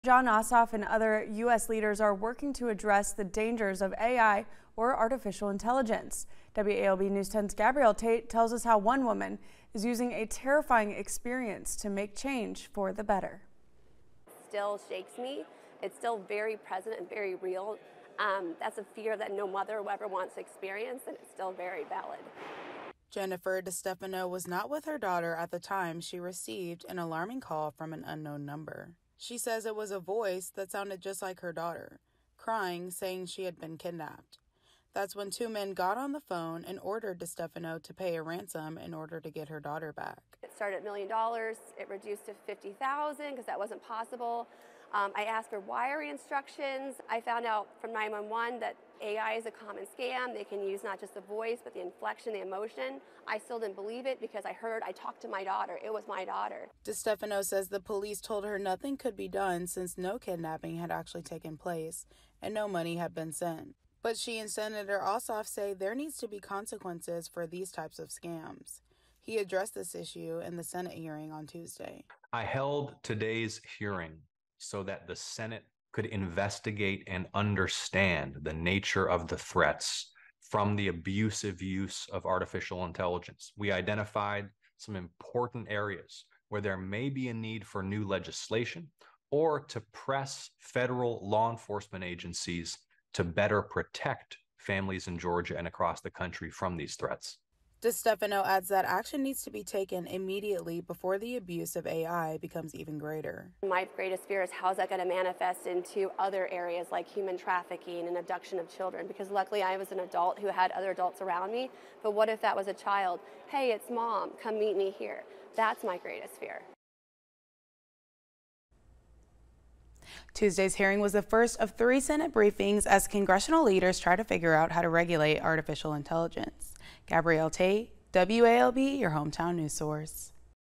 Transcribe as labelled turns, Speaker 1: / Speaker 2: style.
Speaker 1: John Ossoff and other U.S. leaders are working to address the dangers of AI or artificial intelligence. WALB News 10's Gabrielle Tate tells us how one woman is using a terrifying experience to make change for the better.
Speaker 2: It still shakes me. It's still very present and very real. That's a fear that no mother ever wants to experience, and it's still very valid.
Speaker 3: Jennifer DeStefano was not with her daughter at the time she received an alarming call from an unknown number. She says it was a voice that sounded just like her daughter, crying, saying she had been kidnapped. That's when two men got on the phone and ordered DeStefano to pay a ransom in order to get her daughter back.
Speaker 2: It started at $1 million. It reduced to $50,000 because that wasn't possible. I asked for wiring instructions. I found out from 911 that AI is a common scam. They can use not just the voice, but the inflection, the emotion. I still didn't believe it because I talked to my daughter. It was my daughter.
Speaker 3: DeStefano says the police told her nothing could be done since no kidnapping had actually taken place and no money had been sent. But she and Senator Ossoff say there needs to be consequences for these types of scams. He addressed this issue in the Senate hearing on Tuesday.
Speaker 4: I held today's hearing so that the Senate could investigate and understand the nature of the threats from the abusive use of artificial intelligence. We identified some important areas where there may be a need for new legislation or to press federal law enforcement agencies to better protect families in Georgia and across the country from these threats.
Speaker 3: DeStefano adds that action needs to be taken immediately before the abuse of AI becomes even greater.
Speaker 2: My greatest fear is how is that going to manifest into other areas like human trafficking and abduction of children, because luckily I was an adult who had other adults around me, but what if that was a child? Hey, it's mom, come meet me here. That's my greatest fear.
Speaker 3: Tuesday's hearing was the first of 3 Senate briefings as congressional leaders try to figure out how to regulate artificial intelligence. Gabrielle Tate, WALB, your hometown news source.